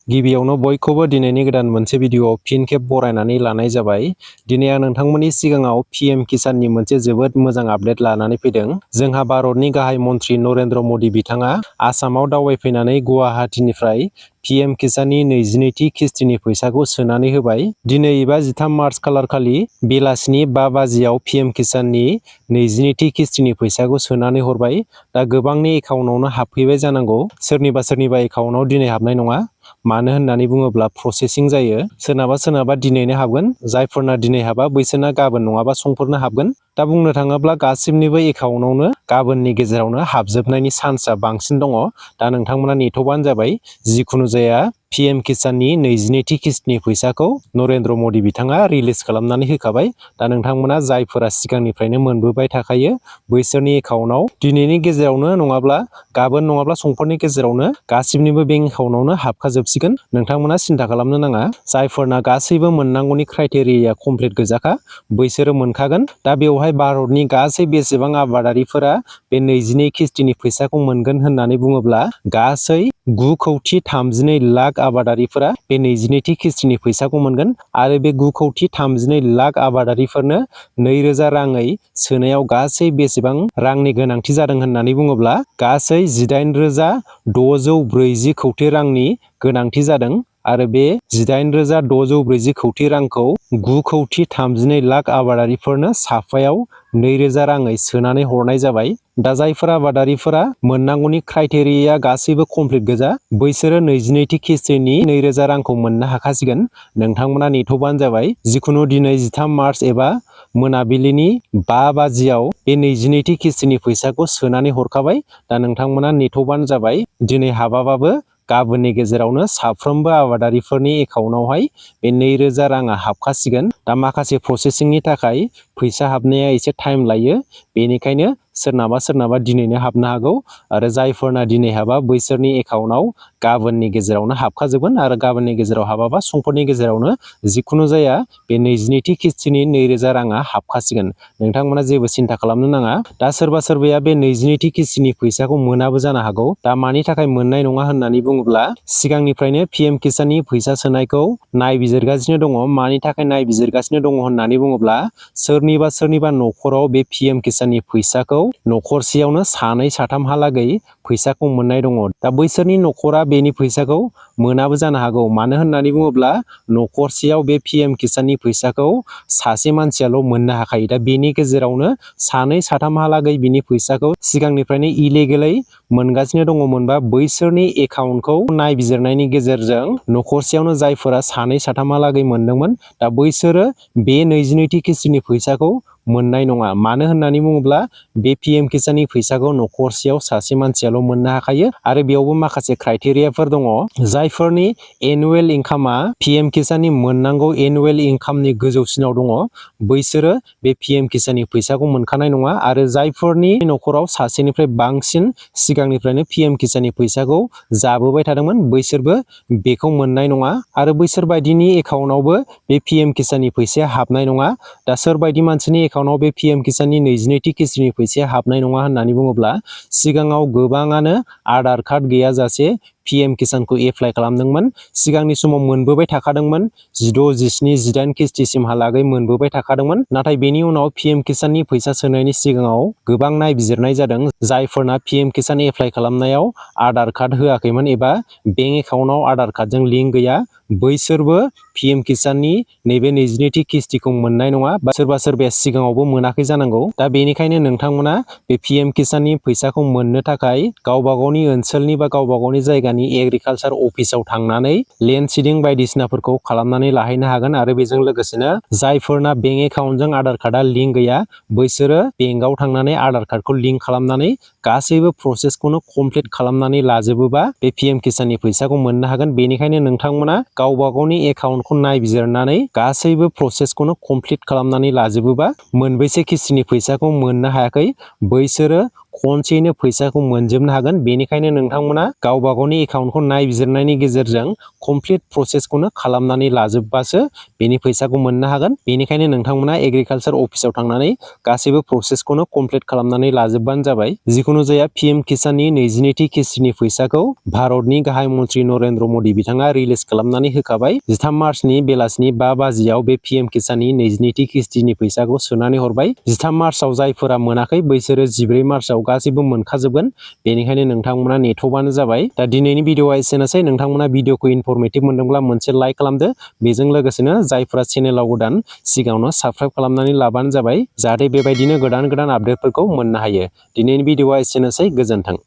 गिबियावनो बयखौबो दिनैनि गोदान मोनसे भिडिअआव फिन खेब बरायनानै लानाय जाबाय। दिनै आं नोंथांमोननि सिगाङाव पीएम किसाननि मोनसे जोबोद मोजां आपडेट लानानै फैदों। जोंहा भारतनि गाहाय मन्त्रि नरेन्द्र मदि बिथाङा आसामाव दावबायफैनानै गुवाहाटीनिफ्राय पीएम किसाननि 22थि किस्तिनि फैसाखौ सोनानै होबाय। दिनै एबा 13 मार्च खालारखालि बेलासिनि 5 बाजियाव पीएम किसाननि 22थि किस्तिनि फैसाखौ सोनानै हरबाय। दा गोबांनि एकाउन्टआवनो हाबफैबाय जानांगौ। सोरनिबा एकाउन्टआव दिनै हाबनाय नङा। मानो होननानै बुङोब्ला प्रसेसिं जायो। सोरनाबा दिनैनो हाबगोन। जायफोरना दिनै हाबा बैसोरना गाबोन नङाबा समफोरनो हाबगोन। दा बुंनो थाङोब्ला गासिबनिबो एकाउन्टआवनो गाबोननि गेजेरावनो हाबजोबनायनि चान्सआ बांसिन दङ। दा नोंथांमोना नेथ'बानो जाबाय। जिखुनु जाया पीएम किसाननि 22थि किस्तिनि फैसाखौ नरेन्द्र मदि बिथाङा रिलिज खालामनानै होखाबाय। दा नोंथांमोना जायफोरा सिगांनिफ्रायनो मोनबोबाय थाखायो बैसोरनि एकाउन्टआव दिनैनि गेजेरावनो नङाब्ला गाबोन नङाब्ला समफोरनि गेजेरावनो गासिबनिबो बेंक एकाउन्टआवनो हाबखाजोबसिगोन। नोंथांमोना सिन्था खालामनो नाङा। जायफोरना गासैबो मोननांगौनि क्राइटेरिया कमप्लिट गोजाखा बैसोरो मोनखागोन। दा बेवहाय भारतनि गासै बेसेबां आबादारिफोरा बे 22 किस्तिनि फैसाखौ मोनगोन होननानै बुङोब्ला गासै 9,32,00,000 आबादारिफोरा बे 22थि किस्तिनि फैसाखौ मोनगोन आरो बे 9,32,00,000 आबादारिफोरनो 2,000 राङै सोनायाव गासै बेसेबां रांनि गोनांथि जादों होननानै बुङोब्ला गासै 18,640 कौटि रांनि गोनांथि जादों आरो बे 18,640 कौटि रांखौ 9,32,00,000 आबादारिफोरनो साफायाव 2,000 राङै सोनानै हरनाय जाबाय। दा जायफोर आबादारिफोरा मोननांगौनि क्राइटेरिया गासैबो कमप्लिट गोजा बैसोरो 22थि किस्तिनि 2,000 रांखौ मोननो हाखासिगोन। नोंथांमोना नेथ'बानो जाबाय। जिखुनु दिनै 13 मार्च एबा मोनाबिलिनि 5 बाजियाव बे 22थि किस्तिनि फैसाखौ सोनानै हरखाबाय। दा नोंथांमोना नेथ'बानो जाबाय। दिनै हाबाबाबो गाबोननि गेजेरावनो साफ्रोमबो आबादारिफोरनि एकाउन्टआवहाय बे 2,000 राङा हाबखासिगोन। दा माखासे प्रसेसिंनि थाखाय फैसा हाबनाया एसे टाइम लायो। बेनिखायनो सोरनाबा दिनैनो हाबनो हागौ आरो जायफोरना दिनै हाबा बैसोरनि एकाउन्टआव गाबोननि गेजेरावनो हाबखाजोबगोन आरो गाबोननि गेजेराव हाबाबा समफोरनि गेजेरावनो जिखुनु जाया बे 22थि किस्तिनि 2,000 राङा हाबखासिगोन। नोंथांमोना जेबो सिन्था खालामनो नाङा। दा सोरबाया बे 22थि किस्तिनि फैसाखौ मोनाबो जानो हागौ। दा मानि थाखाय मोननाय नङा होननानै बुङोब्ला सिगांनिफ्रायनो पीएम किसाननि फैसा सोनायखौ नायबिजिरगासिनो दङ। मानि थाखाय नायबिजिरगासिनो दङ होननानै बुङोब्ला सोरनिबा न'खराव बे पीएम किसाननि फैसाखौ न'खरसेयावनो 2-3हालागै फैसाखौ मोननाय दङ। दा बैसोरनि न'खरा बेनि फैसाखौ मोनाबो जानो हागौ। मानो होननानै बुङोब्ला न'खरसेयाव बे पीएम किसाननि फैसाखौ सासे मानसियाल' मोननो हाखायो। दा बेनि गेजेरावनो 2-3हालागै बिनि फैसाखौ सिगांनिफ्रायनो इलिगेलै मोनगासिनो दङमोनबा बैसोरनि एकाउन्टखौ नायबिजिरनायनि गेजेरजों न'खरसेयावनो जायफोरा 2-3हालागै मोनदोंमोन दा बैसोरो बे 22थि किस्तिनि फैसाखौ मोननाय नङा। मानो होननानै बुङोब्ला बे पीएम किसाननि फैसाखौ न'खरसेयाव सासे मानसियाल' मोननो हाखायो आरो बेयावबो माखासे क्राइटेरियाफोर दङ। जायफोरनि एनुवेल इनकामा पीएम किसाननि मोननांगौ एनुवेल इनकामनि गोजौसिनाव दङ बैसोरो बे पीएम किसाननि फैसाखौ मोनखानाय नङा आरो जायफोरनि न'खराव सासेनिफ्राय बांसिन सिगांनिफ्रायनो पीएम किसाननि फैसाखौ जाबोबाय थादोंमोन बैसोरबो बेखौ मोननाय नङा आरो बैसोर बायदिनि एकाउन्टआवबो बे पीएम किसाननि फैसाया हाबनाय नङा। दा सोरबायदि मानसिनि एकाउन्टआव बे पीएम किसाननि 22थि किस्तिनि फैसाया हाबनाय नङा होननानै बुङोब्ला सिगाङाव गोबाङानो आधार कार्ड गैयाजासे पीएम किसानखौ एप्लाइ खालामदोंमोन। सिगांनि समाव मोनबोबाय थाखादोंमोन। 16, 17, 18 किस्तिसिमहालागै मोनबोबाय थाखादोंमोन। नाथाय बेनि उनाव पीएम किसाननि फैसा सोनायनि सिगाङाव गोबां नायबिजिरनाय जादों। जायफोरना पीएम किसान एप्लाइ खालामनायाव आधार कार्ड होआखैमोन एबा बेंक एकाउन्टआव आधार कार्डजों लिंक गैया बैसोरबो पीएम किसाननि नैबे 22थि किस्तिखौ मोननाय नङा बा सोरबाया सिगाङावबो मोनाखै जानांगौ। दा बेनिखायनो नोंथांमोना बे पीएम किसाननि फैसाखौ मोननो थाखाय गावबा गावनि ओनसोलनि बा गावबा गावनि जायगानि एग्रिकालसार अफिसाव थांनानै लेन्ड सिडिं बायदिसिनाफोरखौ खालामनानै लाहैनो हागोन आरो बेजों लोगोसेनो जायफोरना बेंक एकाउन्टजों आधार कार्डआ लिंक गैया बैसोरो बेंकआव थांनानै आधार कार्डखौ लिंक खालामनानै गासैबो प्रसेसखौनो कमप्लिट खालामनानै लाजोबोबा बे पीएम किसाननि फैसाखौ मोननो हागोन। बेनिखायनो नोंथांमोना गावबा गावनि एकाउन्टखौ नायबिजिरनानै गासैबो प्रसेसखौनो कमप्लिट खालामनानै लाजोबोबा मोनबेसे किस्तिनि फैसाखौ मोननो हायाखै बैसोरो खनसेयैनो फैसाखौ मोनजोबनो हागोन। बेनिखायनो नोंथांमोना गावबा गावनि एकाउन्टखौ नायबिजिरनायनि गेजेरजों कमप्लिट प्रसेसखौनो खालामनानै लाजोबबासो बेनि फैसाखौ मोननो हागोन। बेनिखायनो नोंथांमोना एग्रिकालसार अफिसाव थांनानै गासैबो प्रसेसखौनो कमप्लिट खालामनानै लाजोबबानो जाबाय। जिखुनु जाया PM किसाननि 22थि किस्तिनि फैसाखौ भारतनि गाहाय मन्त्रि नरेन्द्र मदि बिथाङा रिलिज खालामनानै होखाबाय। 13 मार्चनि बेलासिनि 5 बाजियाव बे PM किसाननि 22थि किस्तिनि फैसाखौ सोनानै हरबाय। 13 मार्चआव जायफोरा मोनाखै बैसोरो 14 मार्चआव गासैबो मोनखाजोबगोन। बेनिखायनो नोंथांमोना नेथ'बानो जाबाय। दा दिनैनि भिडिअआ एसेनोसै। नोंथांमोना भिडिअखौ इनफरमेटिभ मोनदोंब्ला मोनसे लाइक खालामदो। बेजों लोगोसेनो जायफोरा चेनेलाव गोदान सिगाङावनो साबस्क्राइब खालामनानै लाबानो जाबाय, जाहाथे बेबायदिनो गोदान गोदान आपडेटफोरखौ मोननो हायो। दिनैनि भिडिअआ एसेनोसै। गोजोन्थों।